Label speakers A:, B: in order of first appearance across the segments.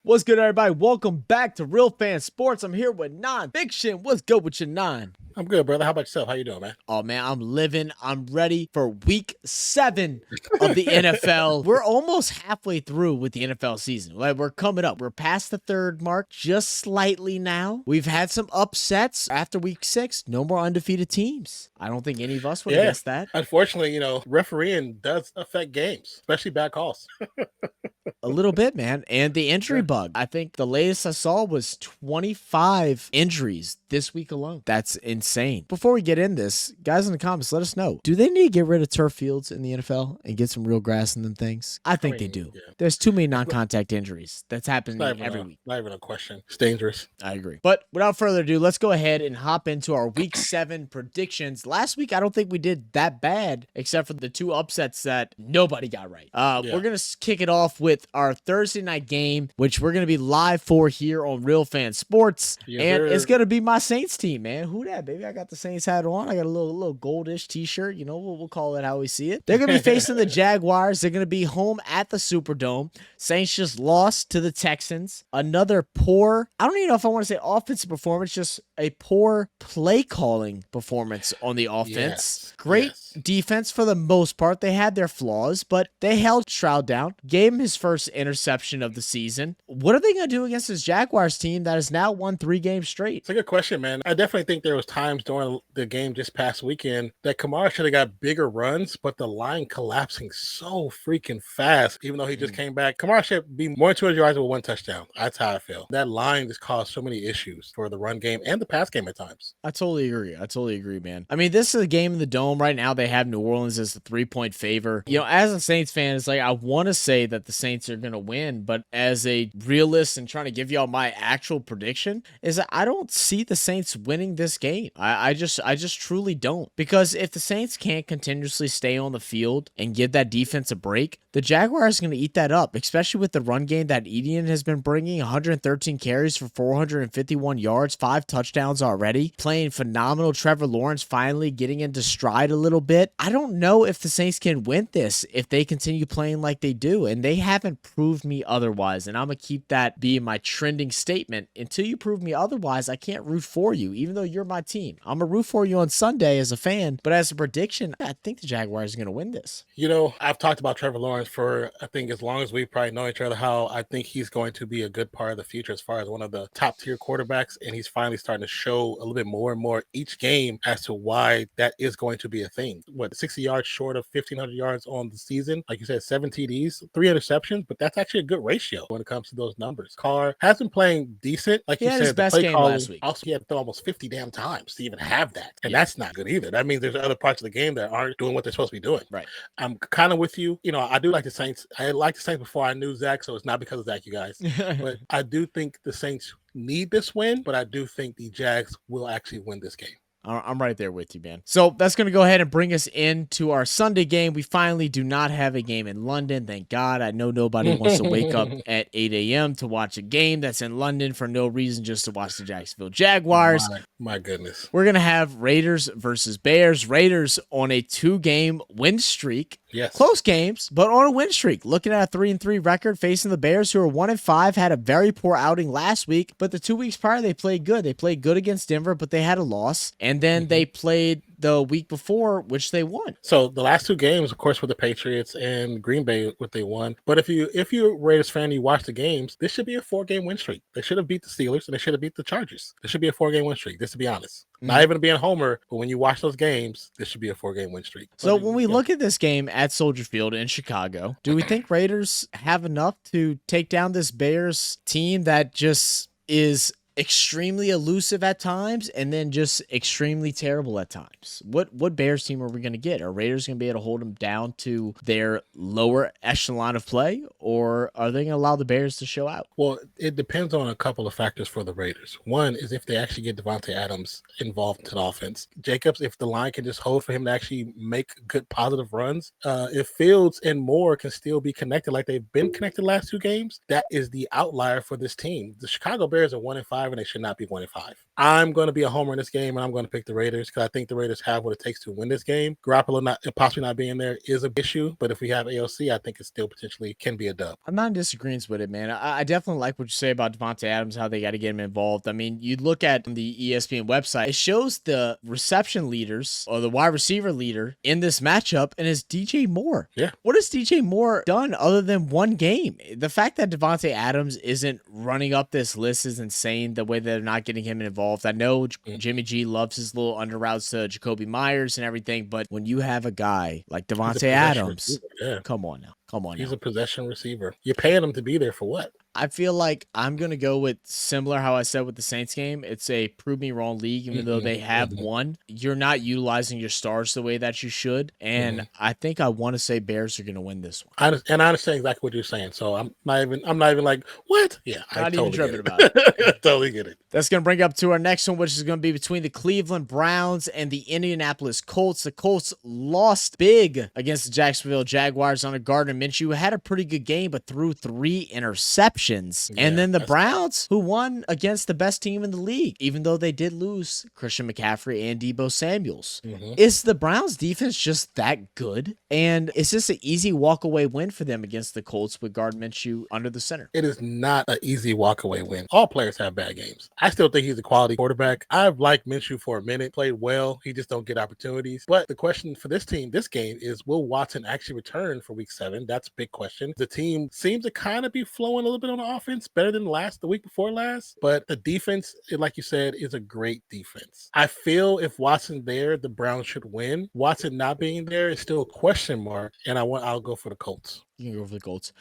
A: What's good, everybody? Welcome back to Real Fan Sports. I'm here with Nonpfixion. What's good with your non?
B: I'm good, brother. How about yourself? How you doing, man?
A: Oh, man, I'm living. I'm ready for week 7 of the NFL. We're almost halfway through with the NFL season. Like, we're coming up. We're past the third mark just slightly now. We've had some upsets after week 6. No more undefeated teams. I don't think any of us would have guessed that.
B: Unfortunately, refereeing does affect games, especially bad calls.
A: A little bit, man. And the injury bug. I think the latest I saw was 25 injuries this week alone. That's insane. Before we get in this, guys in the comments, let us know. Do they need to get rid of turf fields in the NFL and get some real grass in them things? I think they do. Yeah. There's too many non-contact injuries. That's happening every week.
B: Not even a question. It's dangerous.
A: I agree. But without further ado, let's go ahead and hop into our week 7 predictions. Last week, I don't think we did that bad, except for the 2 upsets that nobody got right. We're going to kick it off with our Thursday night game, which we're going to be live for here on Real Fan Sports. And it's going to be my Saints team, man. Who that, baby? I got the Saints hat on. I got a little goldish t-shirt. You know, we'll call it how we see it. They're going to be facing the Jaguars. They're going to be home at the Superdome. Saints just lost to the Texans. Another poor, I don't even know if I want to say offensive performance, just a poor play calling performance on the offense.
B: Yes.
A: Great defense for the most part. They had their flaws, but they held Stroud down, gave him his first interception of the season. What are they going to do against this Jaguars team that has now won 3 games straight?
B: It's a good question, man. I definitely think there was times during the game just past weekend that Kamara should have got bigger runs, but the line collapsing so freaking fast, even though he just came back. Kamara should be more than 200 yards with 1 touchdown. That's how I feel. That line just caused so many issues for the run game and the pass game at times.
A: I totally agree, man. I mean, this is a game in the Dome. Right now, they have New Orleans as the 3-point favor. You know, as a Saints fan, it's like I want to say that the Saints are going to win, but as a realist and trying to give y'all my actual prediction is that I don't see the Saints winning this game. I just truly don't. Because if the Saints can't continuously stay on the field and give that defense a break, the Jaguars are going to eat that up, especially with the run game that Etienne has been bringing. 113 carries for 451 yards, 5 touchdowns already. Playing phenomenal. Trevor Lawrence finally getting into stride a little bit. I don't know if the Saints can win this if they continue playing like they do, and they haven't proved me otherwise, and I'm going to keep that being my trending statement. Until you prove me otherwise, I can't root for you, even though you're my team. I'm going to root for you on Sunday as a fan, but as a prediction, I think the Jaguars are going to win this.
B: You know, I've talked about Trevor Lawrence for, I think, as long as we probably know each other, how I think he's going to be a good part of the future as far as one of the top-tier quarterbacks, and he's finally starting to show a little bit more and more each game as to why that is going to be a thing. 60 yards short of 1,500 yards on the season. Like you said, 7 TDs, 3 interceptions, but that's actually a good ratio when it comes to those numbers. Carr has been playing decent. Like you said,
A: his best game last week.
B: Also, he had to throw almost 50 damn times to even have that. And that's not good either. That means there's other parts of the game that aren't doing what they're supposed to be doing.
A: Right.
B: I'm kind of with you. You know, I do like the Saints. I liked the Saints before I knew Zach, so it's not because of Zach, you guys. But I do think the Saints need this win, but I do think the Jags will actually win this game.
A: I'm right there with you, man. So that's going to go ahead and bring us into our Sunday game. We finally do not have a game in London. Thank God. I know nobody wants to wake up at 8 a.m. to watch a game that's in London for no reason, just to watch the Jacksonville Jaguars.
B: My goodness.
A: We're going to have Raiders versus Bears. Raiders on a 2-game win streak.
B: Yes.
A: Close games, but on a win streak. Looking at a 3-3 record facing the Bears, who are 1-5, had a very poor outing last week, but the 2 weeks prior, they played good. They played good against Denver, but they had a loss. And then they played the week before, which they won.
B: So the last 2 games, of course, were the Patriots and Green Bay, what they won. But if you're a Raiders fan, you watch the games, this should be a 4-game win streak. They should have beat the Steelers and they should have beat the Chargers. This should be a 4-game win streak, just to be honest. Not even being a homer, but when you watch those games, this should be a 4-game win streak.
A: So when we look at this game at Soldier Field in Chicago, do we think Raiders have enough to take down this Bears team that just is extremely elusive at times and then just extremely terrible at times? What Bears team are we going to get? Are Raiders going to be able to hold them down to their lower echelon of play, or are they going to allow the Bears to show out?
B: Well, it depends on a couple of factors for the Raiders. One is if they actually get Devontae Adams involved in the offense. Jacobs, if the line can just hold for him to actually make good positive runs. If Fields and Moore can still be connected like they've been connected the last 2 games, that is the outlier for this team. The Chicago Bears are 1-5 5, and they should not be 1-5. I'm going to be a homer in this game, and I'm going to pick the Raiders because I think the Raiders have what it takes to win this game. Garoppolo possibly not being there is an issue, but if we have AOC, I think it still potentially can be a dub.
A: I'm not in disagreement with it, man. I definitely like what you say about Devontae Adams, how they got to get him involved. I mean, you look at the ESPN website, it shows the reception leaders or the wide receiver leader in this matchup, and it's DJ Moore.
B: Yeah.
A: What has DJ Moore done other than one game? The fact that Devontae Adams isn't running up this list is insane, the way they're not getting him involved. I know Jimmy G loves his little under routes to Jacoby Myers and everything, but when you have a guy like Devontae Adams, come on now.
B: He's a possession receiver. You're paying him to be there for what?
A: I feel like I'm going to go with similar how I said with the Saints game. It's a prove me wrong league, even though they have won. You're not utilizing your stars the way that you should. And I think I want to say Bears are going to win this one.
B: I understand exactly what you're saying. So I'm not even like, what? Yeah, I totally get it.
A: About it.
B: I totally get it.
A: That's going to bring up to our next one, which is going to be between the Cleveland Browns and the Indianapolis Colts. The Colts lost big against the Jacksonville Jaguars on a Gardner Minshew. Had a pretty good game, but threw 3 interceptions. And then the Browns, who won against the best team in the league, even though they did lose Christian McCaffrey and Deebo Samuels. Is the Browns defense just that good? And is this an easy walk-away win for them against the Colts with Gardner Minshew under the center?
B: It is not an easy walk-away win. All players have bad games. I still think he's a quality quarterback. I've liked Minshew for a minute, played well. He just don't get opportunities. But the question for this team, this game, is will Watson actually return for week 7? That's a big question. The team seems to kind of be flowing a little bit on the offense, better than the week before last. But the defense, like you said, is a great defense. I feel if Watson's there, the Browns should win. Watson not being there is still a question mark, and I'll go for the Colts.
A: You can go for the Colts.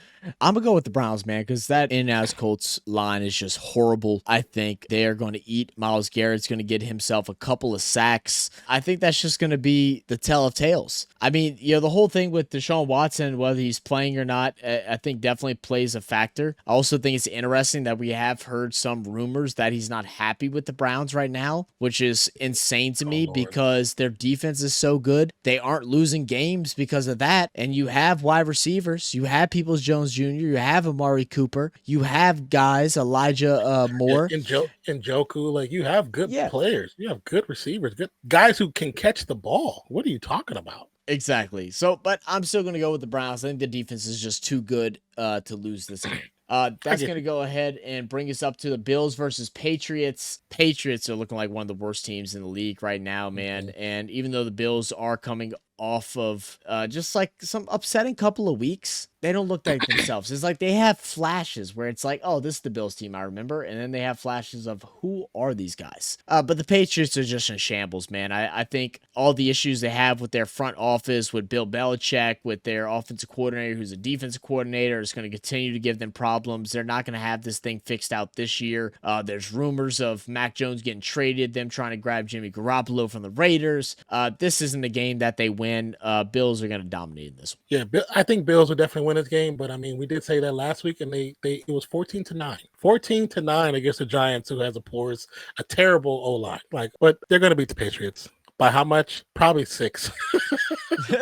A: I'm going to go with the Browns, man, because that in-house Colts line is just horrible. I think they are going to eat. Myles Garrett's going to get himself a couple of sacks. I think that's just going to be the tell of tales. I mean, the whole thing with Deshaun Watson, whether he's playing or not, I think definitely plays a factor. I also think it's interesting that we have heard some rumors that he's not happy with the Browns right now, which is insane to me because their defense is so good. They aren't losing games because of that, and you have wide receivers. You have Peoples-Jones Jr., you have Amari Cooper, you have guys, Elijah Moore.
B: And Njoku, like you have good players. You have good receivers, good guys who can catch the ball. What are you talking about?
A: Exactly. So, but I'm still going to go with the Browns. I think the defense is just too good to lose this game. That's going to go ahead and bring us up to the Bills versus Patriots. Patriots are looking like one of the worst teams in the league right now, man. And even though the Bills are coming off of just like some upsetting couple of weeks, they don't look like themselves. It's like they have flashes where it's like, oh, this is the Bills team I remember. And then they have flashes of who are these guys? But the Patriots are just in shambles, man. I think all the issues they have with their front office, with Bill Belichick, with their offensive coordinator, who's a defensive coordinator, is going to continue to give them problems. They're not going to have this thing fixed out this year. There's rumors of Mac Jones getting traded, them trying to grab Jimmy Garoppolo from the Raiders. This isn't a game that they win. Bills are going to dominate in this one.
B: Yeah, I think Bills will definitely win this game, but I mean, we did say that last week, and it was 14-9. 14-9 against the Giants, who has a terrible O-line. But they're going to beat the Patriots. By how much? Probably 6.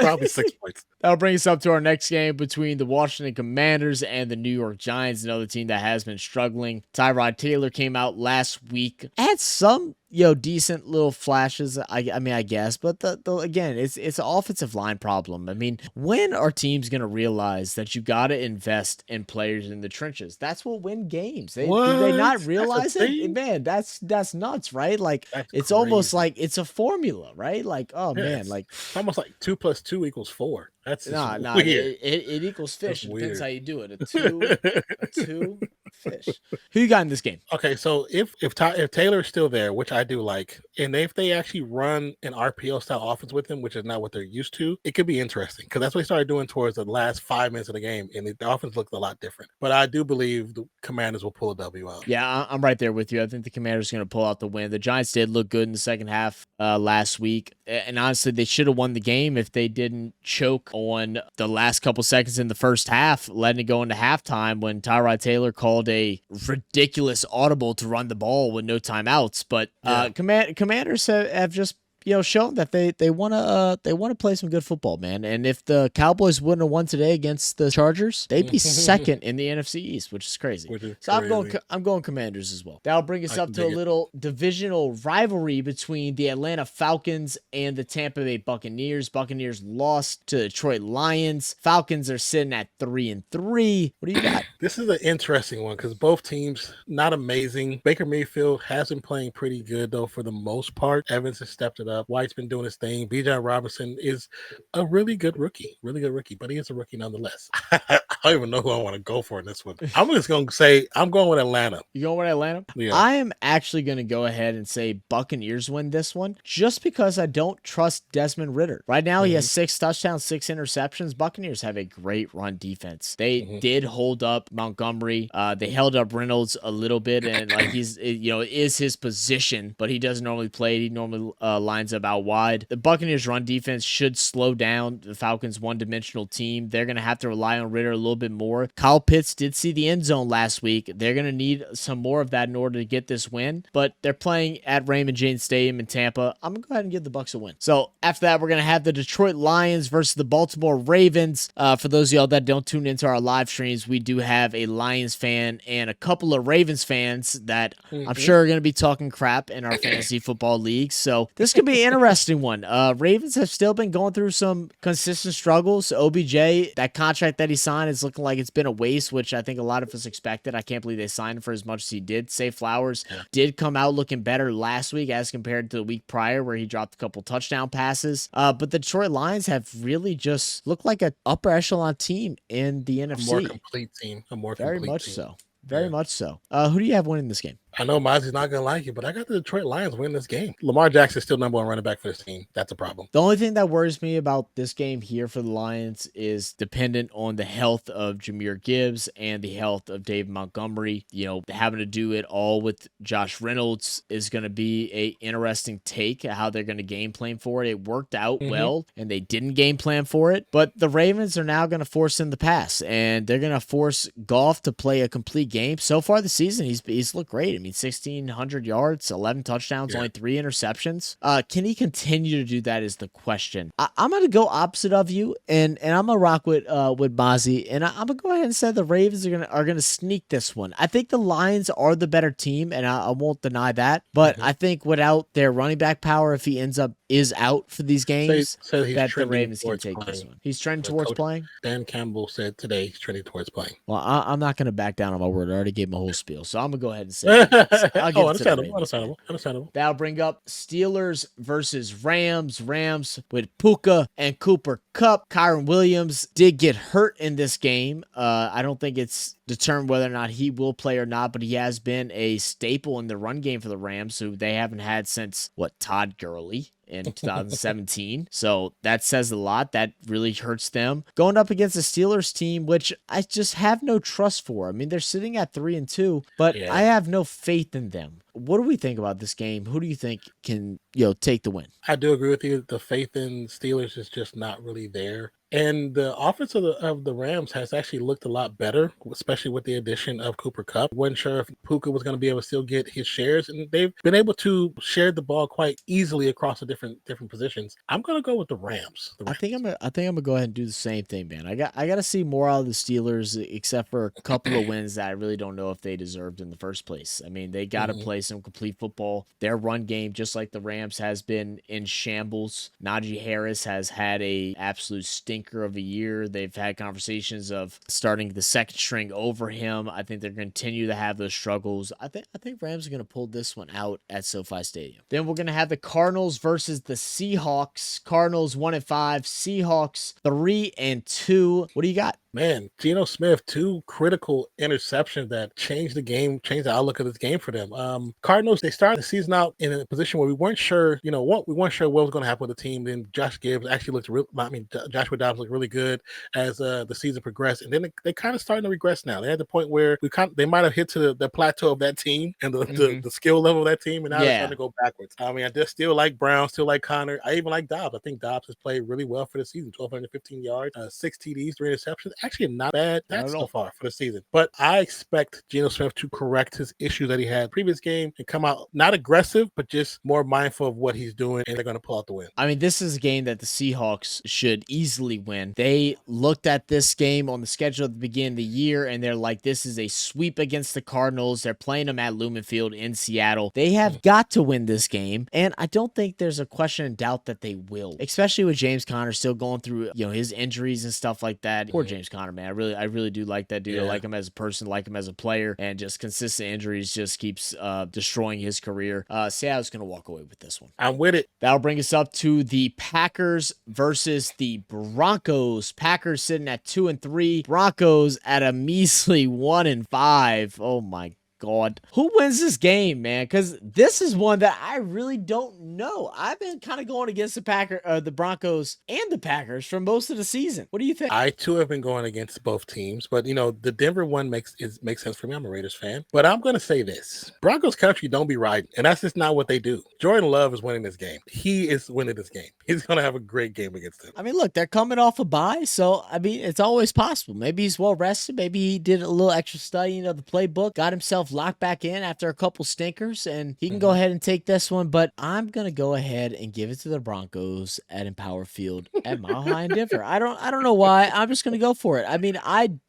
B: Probably 6 points.
A: That'll bring us up to our next game between the Washington Commanders and the New York Giants, another team that has been struggling. Tyrod Taylor came out last week, had some decent little flashes, I mean, I guess, but again, it's an offensive line problem. I mean, when are teams going to realize that you got to invest in players in the trenches? That's what win games. Do they not realize it? Man, that's nuts, right? Like, it's almost like it's a formula, right? Like, oh man, like
B: it's almost like 2 + 2 = 4. That's
A: weird. It equals fish. It depends how you do it. A two fish. Who you got in this game?
B: Okay, so if Taylor's still there, which I do like, and if they actually run an RPO style offense with him, which is not what they're used to, it could be interesting because that's what they started doing towards the last 5 minutes of the game, and the offense looked a lot different. But I do believe the Commanders will pull a W out.
A: Yeah, I'm right there with you. I think the Commanders are going to pull out the win. The Giants did look good in the second half last week, and honestly, they should have won the game if they didn't choke on the last couple seconds in the first half, letting it go into halftime when Tyrod Taylor called a ridiculous audible to run the ball with no timeouts. But Commanders have just shown that they want to play some good football, man. And if the Cowboys wouldn't have won today against the Chargers, they'd be second in the NFC East, which is crazy. So I'm going Commanders as well. That'll bring us up to a little divisional rivalry between the Atlanta Falcons and the Tampa Bay Buccaneers. Buccaneers lost to Detroit Lions. Falcons are sitting at 3-3. What do you got?
B: This is an interesting one because both teams not amazing. Baker Mayfield has been playing pretty good though for the most part. Evans has stepped it up. White's been doing his thing. Bijan Robinson is a really good rookie, but he is a rookie nonetheless. I don't even know who I want to go for in this one. I'm just going to say I'm going with Atlanta.
A: You going with Atlanta?
B: Yeah.
A: I am actually going to go ahead and say Buccaneers win this one just because I don't trust Desmond Ridder. Right now, he has 6 touchdowns, 6 interceptions. Buccaneers have a great run defense. They did hold up Montgomery. They held up Reynolds a little bit, and like he's, is his position, but he doesn't normally play. He normally lines up out wide. The Buccaneers run defense should slow down the Falcons' one-dimensional team. They're going to have to rely on Ridder a little bit more. Kyle Pitts did see the end zone last week. They're going to need some more of that in order to get this win, but they're playing at Raymond James Stadium in Tampa. I'm going to go ahead and give the Bucs a win. So after that, we're going to have the Detroit Lions versus the Baltimore Ravens. For those of y'all that don't tune into our live streams, we do have a Lions fan and a couple of Ravens fans that I'm sure are going to be talking crap in our fantasy football leagues. So this could be an interesting one. Ravens have still been going through some consistent struggles. OBJ, that contract that he signed is looking like it's been a waste, which I think a lot of us expected. I can't believe they signed him for as much as he did. Say Flowers did come out looking better last week as compared to the week prior where he dropped a couple touchdown passes. But the Detroit Lions have really just looked like an upper echelon team in the NFC.
B: A more complete team.
A: Very much so. Very much so. Who do you have winning this game?
B: I know Mozzie's not going to like it, but I got the Detroit Lions winning this game. Lamar Jackson is still number 1 running back for this team. That's a problem.
A: The only thing that worries me about this game here for the Lions is dependent on the health of Jahmyr Gibbs and the health of Dave Montgomery. Having to do it all with Josh Reynolds is going to be a interesting take how they're going to game plan for it. It worked out well, and they didn't game plan for it. But the Ravens are now going to force him to pass, and they're going to force Goff to play a complete game. So far this season, he's looked great. I mean, 1,600 yards, 11 touchdowns, only 3 interceptions. Can he continue to do that is the question. I'm going to go opposite of you, and I'm going to rock with Mozzie, and I'm going to go ahead and say the Ravens are going to sneak this one. I think the Lions are the better team, and I won't deny that, but I think without their running back power, if he is out for these games, that the Ravens can take this one. He's trending towards playing?
B: Dan Campbell said today he's trending towards playing.
A: Well, I'm not going to back down on my word. I already gave him a whole spiel, so I'm going to go ahead and say
B: understandable.
A: That'll bring up Steelers versus Rams. Rams with Puka and Cooper Kupp. Kyron Williams did get hurt in this game. I don't think it's determined whether or not he will play or not, but he has been a staple in the run game for the Rams, who they haven't had since, Todd Gurley in 2017. So that says a lot. That really hurts them. Going up against the Steelers team, which I just have no trust for. I mean, they're sitting at 3-2, but I have no faith in them. What do we think about this game? Who do you think can, take the win?
B: I do agree with you. The faith in Steelers is just not really there. And the offense of the Rams has actually looked a lot better, especially with the addition of Cooper Kupp. Wasn't sure if Puka was going to be able to still get his shares, and they've been able to share the ball quite easily across the different positions. I'm going to go with the Rams.
A: I think I'm gonna go ahead and do the same thing, man. I got to see more out of the Steelers, except for a couple of wins that I really don't know if they deserved in the first place. I mean, they got to play some complete football. Their run game, just like the Rams, has been in shambles. Najee Harris has had a absolute stinker of a year. They've had conversations of starting the second string over him. I think they're going to continue to have those struggles. I think Rams are going to pull this one out at SoFi Stadium. Then we're going to have the Cardinals versus the Seahawks. Cardinals 1-5, Seahawks 3-2. What do you got?
B: Man, Geno Smith, 2 critical interceptions that changed the outlook of this game for them. Cardinals, they started the season out in a position where we weren't sure, we weren't sure what was going to happen with the team. Then Joshua Dobbs looked really good as the season progressed. And then they kind of starting to regress now. They're at the point where they might have hit to the plateau of that team and the skill level of that team, and now they're starting to go backwards. I mean, I just still like Brown, still like Connor. I even like Dobbs. I think Dobbs has played really well for the season, 1,215 yards, 6 TDs, 3 interceptions. actually not bad
A: Not at
B: so
A: all.
B: far for the season. But I expect Geno Smith to correct his issues that he had previous game and come out not aggressive, but just more mindful of what he's doing, and they're going to pull out the win.
A: I mean, this is a game that the Seahawks should easily win. They looked at this game on the schedule at the beginning of the year, and they're like, this is a sweep against the Cardinals. They're playing them at Lumen Field in Seattle. They have got to win this game, and I don't think there's a question and doubt that they will, especially with James Conner still going through, his injuries and stuff like that. Poor James Conner, man. I really do like that dude.
B: Yeah.
A: I like him as a person, like him as a player, and just consistent injuries just keeps destroying his career. Seattle's going to walk away with this one.
B: I'm with it.
A: That'll bring us up to the Packers versus the Broncos. Packers sitting at 2-3. Broncos at a measly 1-5. Oh my God. Who wins this game, man? Because this is one that I really don't know. I've been kind of going against the Broncos and the Packers for most of the season. What do you think?
B: I too have been going against both teams, but the Denver one makes sense for me. I'm a Raiders fan, but I'm going to say this: Broncos country don't be riding, and that's just not what they do. Jordan Love is winning this game. He is winning this game. He's going to have a great game against them.
A: I mean, look, they're coming off a bye, so I mean, it's always possible. Maybe he's well rested. Maybe he did a little extra studying of the playbook, got himself locked back in after a couple stinkers, and he can go ahead and take this one. But I'm gonna go ahead and give it to the Broncos at Empower Field at Mile High in Denver. I don't know why. I'm just gonna go for it. I mean,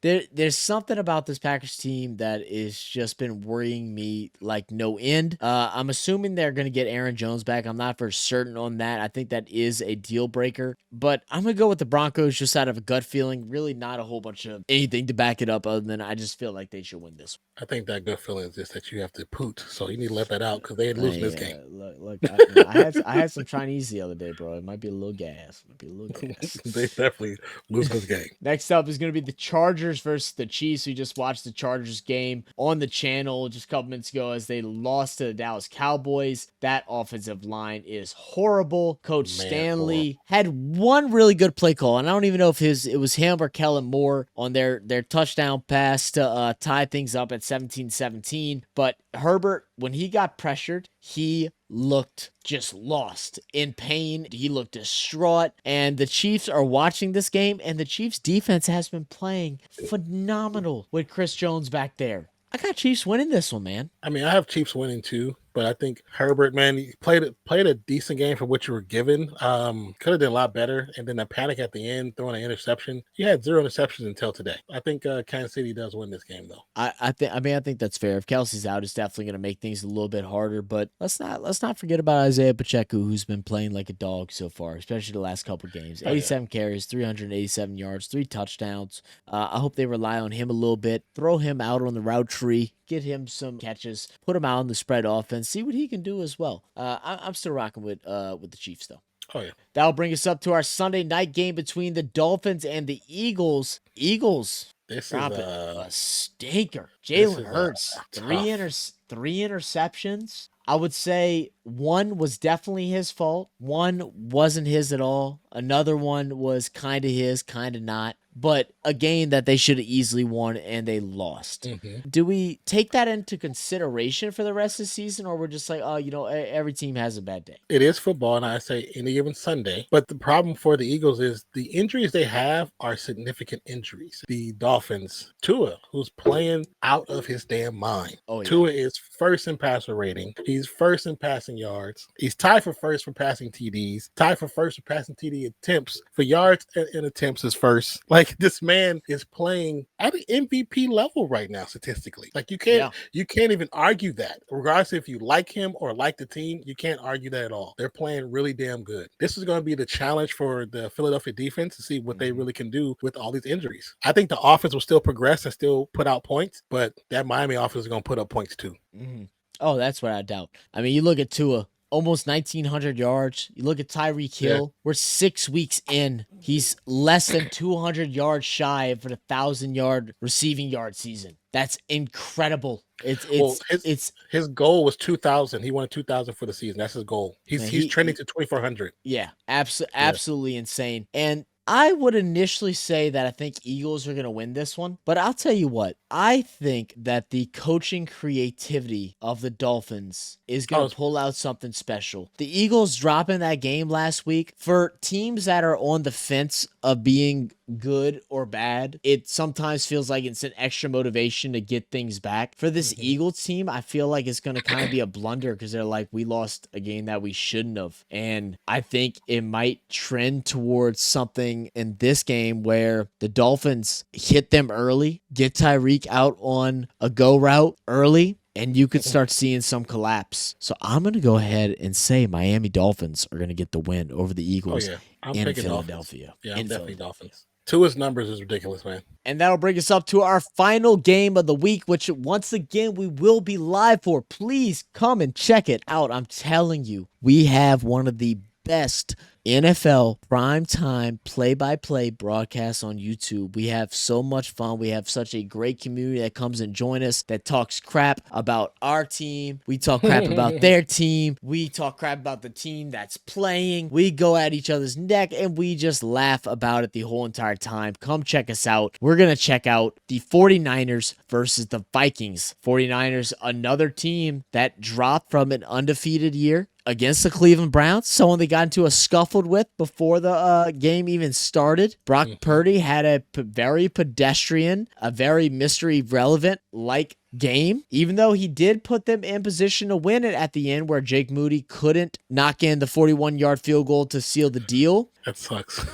A: there's something about this Packers team that is just been worrying me like no end. I'm assuming they're gonna get Aaron Jones back. I'm not for certain on that. I think that is a deal breaker, but I'm gonna go with the Broncos just out of a gut feeling. Really, not a whole bunch of anything to back it up other than I just feel like they should win this.
B: I think that gut feeling is just that you have to poot, so you need to let that out because they ain't losing this game.
A: Look, I had some Chinese the other day, bro. It might be a little gas.
B: They definitely lose this game.
A: Next up is going to be the Chargers versus the Chiefs. We just watched the Chargers game on the channel just a couple minutes ago as they lost to the Dallas Cowboys. That offensive line is horrible. Coach Stanley had one really good play call, and I don't even know if it was him or Kellen Moore on their touchdown pass to tie things up at 17-17. But Herbert, when he got pressured, he looked just lost, in pain. He looked distraught, and the Chiefs are watching this game, and the Chiefs defense has been playing phenomenal with Chris Jones back there. I got Chiefs winning this one, man.
B: I mean, I have Chiefs winning too, but I think Herbert, man, he played a decent game for what you were given. Could have done a lot better, and then a panic at the end, throwing an interception. He had 0 interceptions until today. I think Kansas City does win this game, though.
A: I think that's fair. If Kelsey's out, it's definitely going to make things a little bit harder. But let's not forget about Isaiah Pacheco, who's been playing like a dog so far, especially the last couple games. 87 carries, 387 yards, 3 touchdowns. I hope they rely on him a little bit. Throw him out on the route tree. Get him some catches. Put him out on the spread offense. See what he can do as well. I'm still rocking with the Chiefs, though.
B: Oh, yeah.
A: That'll bring us up to our Sunday night game between the Dolphins and the Eagles.
B: This
A: dropping
B: is
A: a stinker. Jalen Hurts, three interceptions. I would say one was definitely his fault. One wasn't his at all. Another one was kind of his, kind of not. But a game that they should have easily won, and they lost.
B: Mm-hmm.
A: Do we take that into consideration for the rest of the season, or we're just like, oh, every team has a bad day?
B: It is football, and I say any given Sunday. But the problem for the Eagles is the injuries they have are significant injuries. The Dolphins, Tua, who's playing out of his damn mind.
A: Oh, yeah.
B: Tua is first in passer rating. He's first in passing yards. He's tied for first for passing TDs. Tied for first for passing TD attempts. For yards and attempts is first. Like, this man is playing at an MVP level right now, statistically. Like, you can't even argue that. Regardless if you like him or like the team, you can't argue that at all. They're playing really damn good. This is going to be the challenge for the Philadelphia defense to see what they really can do with all these injuries. I think the offense will still progress and still put out points, but that Miami offense is going to put up points too.
A: Mm-hmm. Oh, that's what I doubt. I mean, you look at Tua, almost 1,900 yards. You look at Tyreek Hill. We're 6 weeks in. He's less than 200 yards shy of an 1,000-yard receiving yard season. That's incredible.
B: His goal was 2,000. He wanted 2,000 for the season. That's his goal. He's trending to 2,400.
A: Yeah, absolutely insane. And I would initially say that I think Eagles are going to win this one, but I'll tell you what, I think that the coaching creativity of the Dolphins is going to pull out something special. The Eagles dropping that game last week, for teams that are on the fence of being good or bad, it sometimes feels like it's an extra motivation to get things back. For this Eagles team, I feel like it's going to kind of be a blunder because they're like, we lost a game that we shouldn't have. And I think it might trend towards something in this game where the Dolphins hit them early, get Tyreek out on a go route early, and you could start seeing some collapse. So I'm going to go ahead and say Miami Dolphins are going to get the win over the Eagles
B: I'm
A: in
B: picking
A: Philadelphia.
B: Dolphins. Yeah, I'm definitely Dolphins. Tua's numbers is ridiculous, man.
A: And that'll bring us up to our final game of the week, which once again we will be live for. Please come and check it out. I'm telling you, we have one of the best NFL primetime play-by-play broadcasts on YouTube. We have so much fun. We have such a great community that comes and join us, that talks crap about our team. We talk crap about their team. We talk crap about the team that's playing. We go at each other's neck, and we just laugh about it the whole entire time. Come check us out. We're going to check out the 49ers versus the Vikings. 49ers, another team that dropped from an undefeated year against the Cleveland Browns, someone they got into a scuffle with before the game even started. Brock Purdy had a very pedestrian, a very mystery relevant like game, even though he did put them in position to win it at the end where Jake Moody couldn't knock in the 41-yard field goal to seal the deal.
B: That sucks. In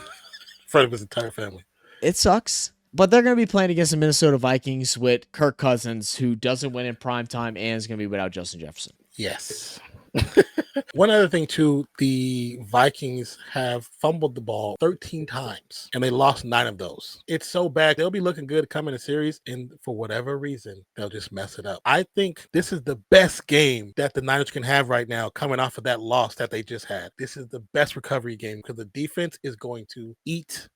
B: front of his entire family.
A: It sucks. But they're going to be playing against the Minnesota Vikings with Kirk Cousins, who doesn't win in primetime and is going to be without Justin Jefferson.
B: Yes. One other thing, too, the Vikings have fumbled the ball 13 times, and they lost 9 of those. It's so bad. They'll be looking good coming to series, and for whatever reason, they'll just mess it up. I think this is the best game that the Niners can have right now coming off of that loss that they just had. This is the best recovery game because the defense is going to eat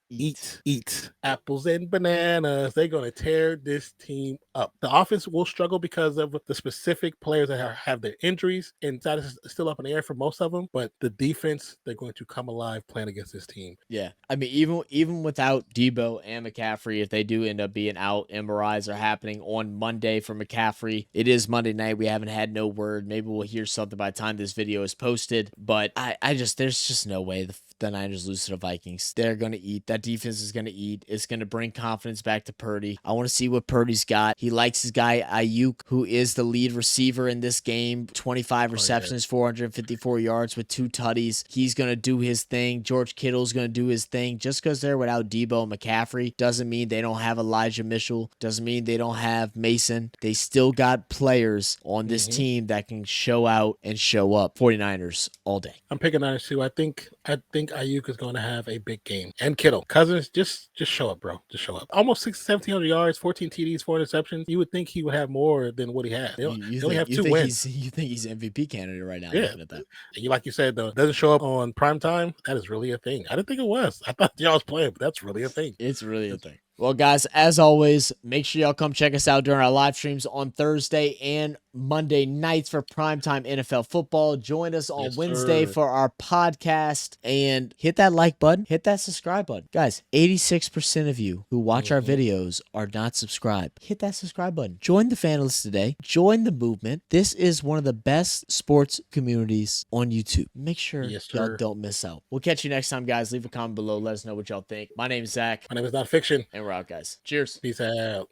B: apples and bananas. They're going to tear this team up. The offense will struggle because of the specific players that have their injuries, and that is still up in the air for most of them. But the defense, they're going to come alive playing against this team.
A: Yeah, I mean, even without Debo and McCaffrey, if they do end up being out, MRIs are happening on Monday for McCaffrey. It is Monday night. We haven't had no word. Maybe we'll hear something by the time this video is posted. But there's just no way the Niners lose to the Vikings. They're going to eat. That defense is going to eat. It's going to bring confidence back to Purdy. I want to see what Purdy's got. He likes his guy Ayuk, who is the lead receiver in this game. 25 receptions, 454 yards with 2 tutties. He's going to do his thing. George Kittle's going to do his thing. Just because they're without Debo and McCaffrey doesn't mean they don't have Elijah Mitchell. Doesn't mean they don't have Mason. They still got players on this team that can show out and show up. 49ers all day.
B: I'm picking Niners too. I think Ayuk is going to have a big game. And Kittle. Cousins, just show up, bro. Just show up. Almost 1,700 yards, 14 TDs, 4 interceptions. You would think he would have more than what he has. They only have 2 wins.
A: You think he's MVP candidate right now?
B: Yeah.
A: Looking at that.
B: And like you said, though, doesn't show up on prime time. That is really a thing. I didn't think it was. I thought y'all was playing, but that's really a thing.
A: It's really a thing. Well, guys, as always, make sure y'all come check us out during our live streams on Thursday and Monday nights for primetime NFL football. Join us on Wednesday for our podcast, and hit that like button, hit that subscribe button. Guys, 86% of you who watch our videos are not subscribed. Hit that subscribe button. Join the fan list today. Join the movement. This is one of the best sports communities on YouTube. Make sure y'all don't miss out. We'll catch you next time, guys. Leave a comment below. Let us know what y'all think. My name is Zach.
B: My name is Nonpfixion.
A: And we're out, guys. Cheers.
B: Peace out.